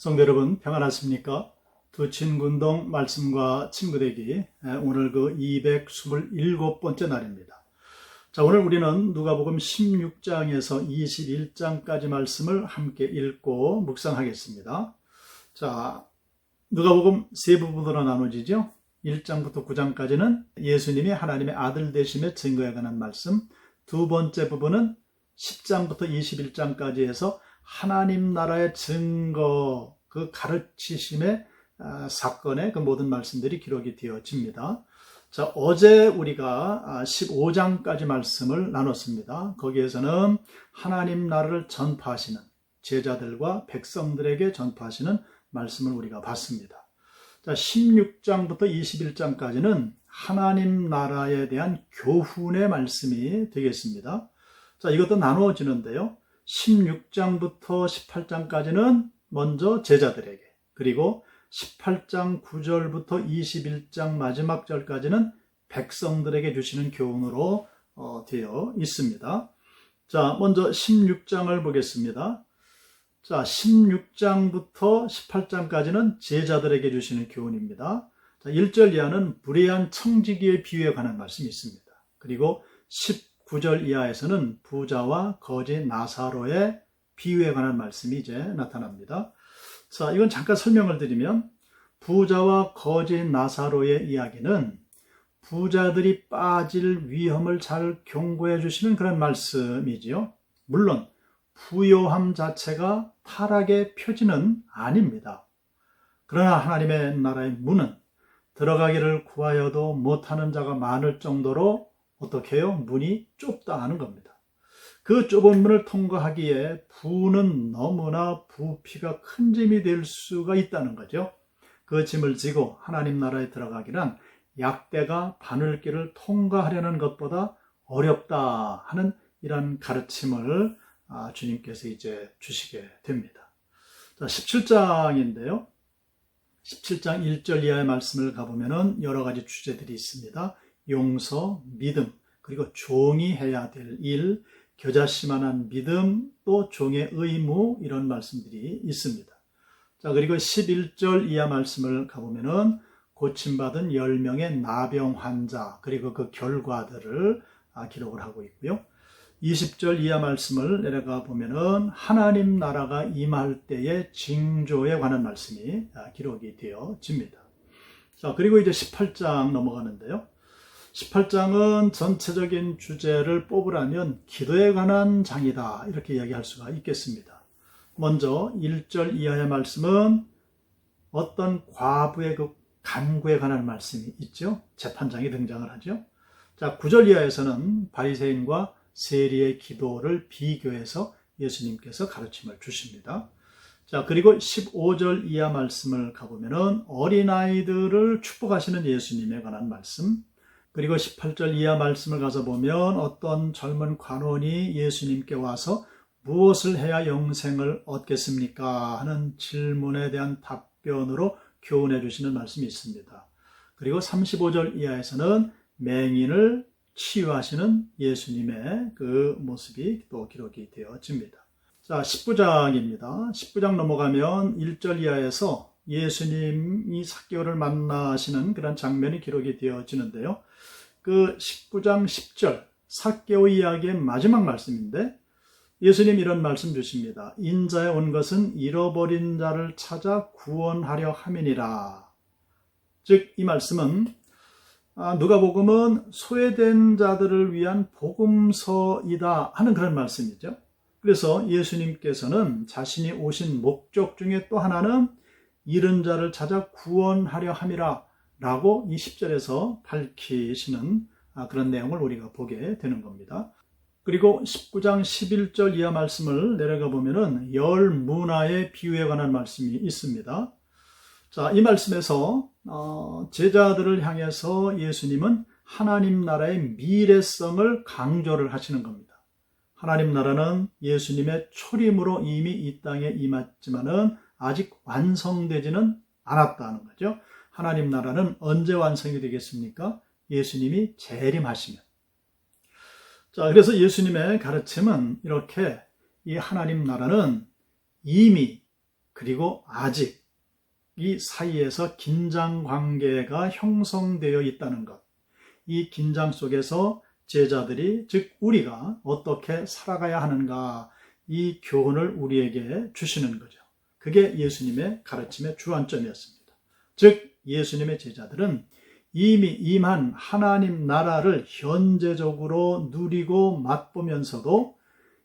성도 여러분 평안하십니까? 두 친군동 말씀과 친구되기 오늘 그 227번째 날입니다. 자, 오늘 우리는 누가복음 16장에서 21장까지 말씀을 함께 읽고 묵상하겠습니다. 자, 누가복음 세 부분으로 나눠지죠. 1장부터 9장까지는 예수님이 하나님의 아들 되심의 증거에 관한 말씀, 두 번째 부분은 10장부터 21장까지 해서 하나님 나라의 증거, 그 가르치심의 사건의 그 모든 말씀들이 기록이 되어집니다. 자, 어제 우리가 15장까지 말씀을 나눴습니다. 거기에서는 하나님 나라를 전파하시는 제자들과 백성들에게 전파하시는 말씀을 우리가 봤습니다. 자, 16장부터 21장까지는 하나님 나라에 대한 교훈의 말씀이 되겠습니다. 자, 이것도 나누어지는데요. 16장부터 18장까지는 먼저 제자들에게, 그리고 18장 9절부터 21장 마지막 절까지는 백성들에게 주시는 교훈으로 되어 있습니다. 자, 먼저 16장을 보겠습니다. 자, 16장부터 18장까지는 제자들에게 주시는 교훈입니다. 자, 1절 이하는 불의한 청지기의 비유에 관한 말씀이 있습니다. 그리고 19절 이하에서는 부자와 거지 나사로의 비유에 관한 말씀이 이제 나타납니다. 자, 이건 잠깐 설명을 드리면 부자와 거지 나사로의 이야기는 부자들이 빠질 위험을 잘 경고해 주시는 그런 말씀이지요. 물론 부요함 자체가 타락의 표지는 아닙니다. 그러나 하나님의 나라의 문은 들어가기를 구하여도 못하는 자가 많을 정도로 어떻게 해요? 문이 좁다 하는 겁니다. 그 좁은 문을 통과하기에 부는 너무나 부피가 큰 짐이 될 수가 있다는 거죠. 그 짐을 지고 하나님 나라에 들어가기란 약대가 바늘길을 통과하려는 것보다 어렵다 하는 이런 가르침을 주님께서 이제 주시게 됩니다. 자, 17장인데요. 17장 1절 이하의 말씀을 가보면은 여러 가지 주제들이 있습니다. 용서, 믿음, 그리고 종이 해야 될 일, 겨자씨만한 믿음, 또 종의 의무, 이런 말씀들이 있습니다. 자, 그리고 11절 이하 말씀을 가보면은 고침받은 10명의 나병 환자, 그리고 그 결과들을 기록을 하고 있고요. 20절 이하 말씀을 내려가 보면은 하나님 나라가 임할 때의 징조에 관한 말씀이 기록이 되어집니다. 자, 그리고 이제 18장 넘어가는데요. 18장은 전체적인 주제를 뽑으라면 기도에 관한 장이다, 이렇게 이야기할 수가 있겠습니다. 먼저 1절 이하의 말씀은 어떤 과부의 그 간구에 관한 말씀이 있죠. 재판장이 등장을 하죠. 자, 9절 이하에서는 바리새인과 세리의 기도를 비교해서 예수님께서 가르침을 주십니다. 자, 그리고 15절 이하 말씀을 가보면은 어린아이들을 축복하시는 예수님에 관한 말씀, 그리고 18절 이하 말씀을 가서 보면 어떤 젊은 관원이 예수님께 와서 무엇을 해야 영생을 얻겠습니까? 하는 질문에 대한 답변으로 교훈해 주시는 말씀이 있습니다. 그리고 35절 이하에서는 맹인을 치유하시는 예수님의 그 모습이 또 기록이 되어집니다. 자, 19장입니다. 19장 넘어가면 1절 이하에서 예수님이 삭개오를 만나시는 그런 장면이 기록이 되어지는데요. 그 19장 10절 삭개오 이야기의 마지막 말씀인데 예수님 이런 말씀 주십니다. 인자에 온 것은 잃어버린 자를 찾아 구원하려 함이니라. 즉 이 말씀은 누가복음은 소외된 자들을 위한 복음서이다 하는 그런 말씀이죠. 그래서 예수님께서는 자신이 오신 목적 중에 또 하나는 잃은 자를 찾아 구원하려 함이라 라고 이 10절에서 밝히시는 그런 내용을 우리가 보게 되는 겁니다. 그리고 19장 11절 이하 말씀을 내려가 보면은 열 문화의 비유에 관한 말씀이 있습니다. 자, 이 말씀에서 제자들을 향해서 예수님은 하나님 나라의 미래성을 강조를 하시는 겁니다. 하나님 나라는 예수님의 초림으로 이미 이 땅에 임했지만은 아직 완성되지는 않았다는 거죠. 하나님 나라는 언제 완성이 되겠습니까? 예수님이 재림하시면. 자, 그래서 예수님의 가르침은 이렇게 이 하나님 나라는 이미 그리고 아직 이 사이에서 긴장 관계가 형성되어 있다는 것. 이 긴장 속에서 제자들이, 즉 우리가 어떻게 살아가야 하는가, 이 교훈을 우리에게 주시는 거죠. 그게 예수님의 가르침의 주안점이었습니다. 즉 예수님의 제자들은 이미 임한 하나님 나라를 현재적으로 누리고 맛보면서도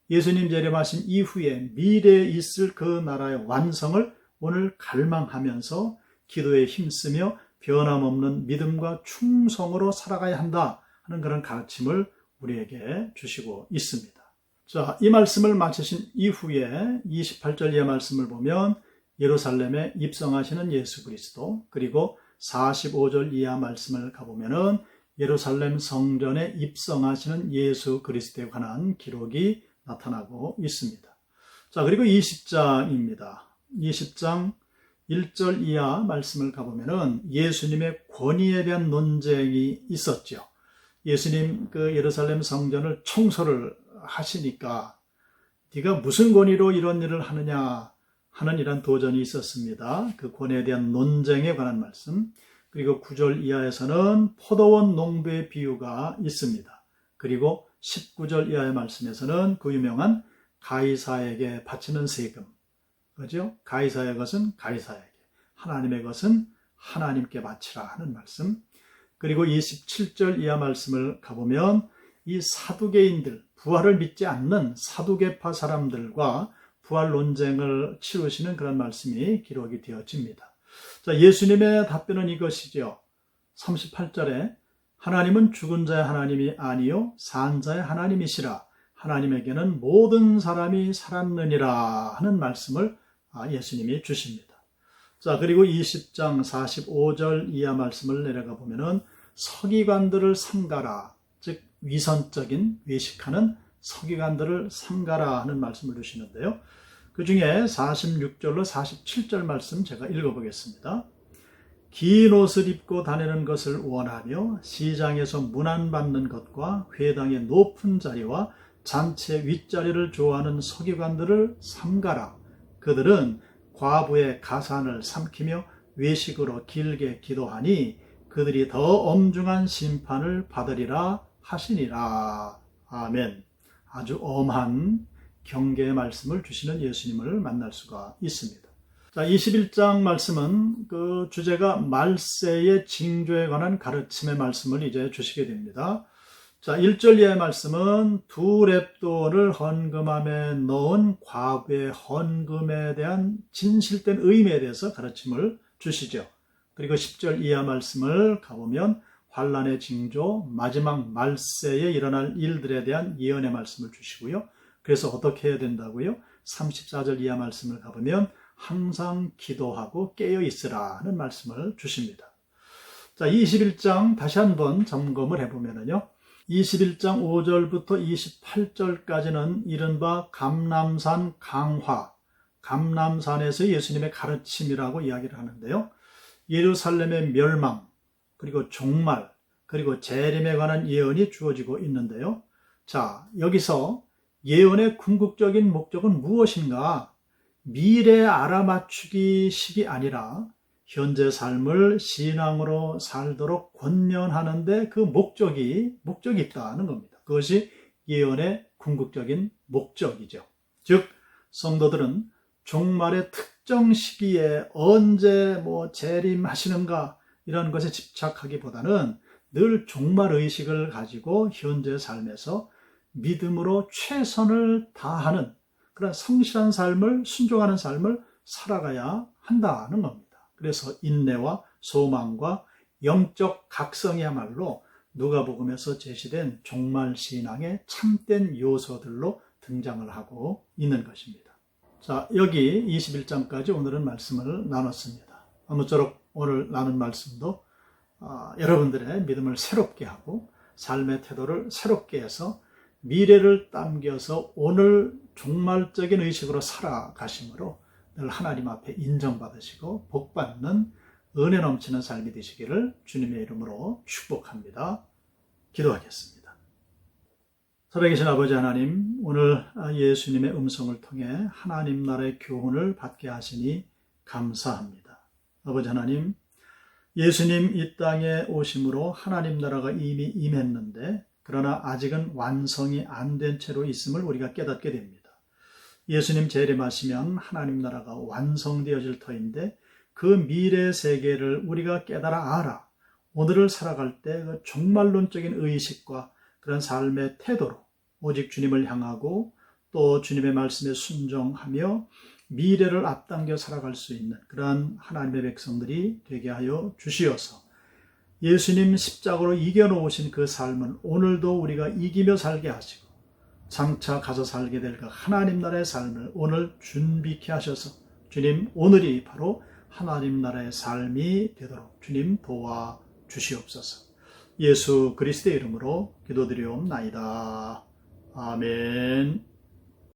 예수님 재림하신 이후에 미래에 있을 그 나라의 완성을 오늘 갈망하면서 기도에 힘쓰며 변함없는 믿음과 충성으로 살아가야 한다 하는 그런 가르침을 우리에게 주시고 있습니다. 자, 이 말씀을 마치신 이후에 28절 이하 말씀을 보면 예루살렘에 입성하시는 예수 그리스도, 그리고 45절 이하 말씀을 가보면은 예루살렘 성전에 입성하시는 예수 그리스도에 관한 기록이 나타나고 있습니다. 자, 그리고 20장입니다. 20장 1절 이하 말씀을 가보면은 예수님의 권위에 대한 논쟁이 있었죠. 예수님 그 예루살렘 성전을 청소를 하시니까 네가 무슨 권위로 이런 일을 하느냐 하는 이런 도전이 있었습니다. 그 권위에 대한 논쟁에 관한 말씀. 그리고 9절 이하에서는 포도원 농부의 비유가 있습니다. 그리고 19절 이하의 말씀에서는 그 유명한 가이사에게 바치는 세금, 그죠? 가이사의 것은 가이사에게, 하나님의 것은 하나님께 바치라 하는 말씀. 그리고 27절 이하 말씀을 가보면 이 사두개인들, 부활을 믿지 않는 사두개파 사람들과 부활 논쟁을 치르시는 그런 말씀이 기록이 되어집니다. 자, 예수님의 답변은 이것이죠. 38절에 하나님은 죽은 자의 하나님이 아니요 산 자의 하나님이시라. 하나님에게는 모든 사람이 살았느니라 하는 말씀을 예수님이 주십니다. 자, 그리고 20장 45절 이하 말씀을 내려가 보면은 서기관들을 삼가라, 즉 위선적인 외식하는 서기관들을 삼가라 하는 말씀을 주시는데요. 그 중에 46절로 47절 말씀 제가 읽어보겠습니다. 긴 옷을 입고 다니는 것을 원하며 시장에서 문안받는 것과 회당의 높은 자리와 잔치 윗자리를 좋아하는 서기관들을 삼가라. 그들은 과부의 가산을 삼키며 외식으로 길게 기도하니 그들이 더 엄중한 심판을 받으리라 하시니라. 아멘. 아주 엄한 경계의 말씀을 주시는 예수님을 만날 수가 있습니다. 자, 21장 말씀은 그 주제가 말세의 징조에 관한 가르침의 말씀을 이제 주시게 됩니다. 자, 1절 이하의 말씀은 두 렙돈을 헌금함에 넣은 과부의 헌금에 대한 진실된 의미에 대해서 가르침을 주시죠. 그리고 10절 이하 말씀을 가보면 환난의 징조, 마지막 말세에 일어날 일들에 대한 예언의 말씀을 주시고요. 그래서 어떻게 해야 된다고요? 34절 이하 말씀을 가보면 항상 기도하고 깨어 있으라 하는 말씀을 주십니다. 자, 21장 다시 한번 점검을 해보면요. 21장 5절부터 28절까지는 이른바 감람산 강화, 감람산에서 예수님의 가르침이라고 이야기를 하는데요. 예루살렘의 멸망, 그리고 종말, 그리고 재림에 관한 예언이 주어지고 있는데요. 자, 여기서 예언의 궁극적인 목적은 무엇인가? 미래 알아맞추기식이 아니라 현재 삶을 신앙으로 살도록 권면하는 데 그 목적이 있다는 겁니다. 그것이 예언의 궁극적인 목적이죠. 즉 성도들은 종말의 특정 시기에 언제 재림하시는가 이런 것에 집착하기보다는 늘 종말의식을 가지고 현재 삶에서 믿음으로 최선을 다하는 그런 성실한 삶을, 순종하는 삶을 살아가야 한다는 겁니다. 그래서 인내와 소망과 영적 각성이야말로 누가복음에서 제시된 종말신앙의 참된 요소들로 등장을 하고 있는 것입니다. 자, 여기 21장까지 오늘은 말씀을 나눴습니다. 아무쪼록 오늘 나눈 말씀도 여러분들의 믿음을 새롭게 하고 삶의 태도를 새롭게 해서 미래를 당겨서 오늘 종말적인 의식으로 살아가심으로 늘 하나님 앞에 인정받으시고 복받는 은혜 넘치는 삶이 되시기를 주님의 이름으로 축복합니다. 기도하겠습니다. 살아계신 아버지 하나님, 오늘 예수님의 음성을 통해 하나님 나라의 교훈을 받게 하시니 감사합니다. 아버지 하나님, 예수님 이 땅에 오심으로 하나님 나라가 이미 임했는데 그러나 아직은 완성이 안 된 채로 있음을 우리가 깨닫게 됩니다. 예수님 재림하시면 하나님 나라가 완성되어질 터인데 그 미래 세계를 우리가 깨달아 알아 오늘을 살아갈 때 그 종말론적인 의식과 그런 삶의 태도로 오직 주님을 향하고 또 주님의 말씀에 순종하며 미래를 앞당겨 살아갈 수 있는 그러한 하나님의 백성들이 되게 하여 주시어서 예수님 십자가로 이겨놓으신 그 삶은 오늘도 우리가 이기며 살게 하시고 장차 가서 살게 될 그 하나님 나라의 삶을 오늘 준비케 하셔서 주님 오늘이 바로 하나님 나라의 삶이 되도록 주님 도와 주시옵소서. 예수 그리스도의 이름으로 기도드리옵나이다. 아멘.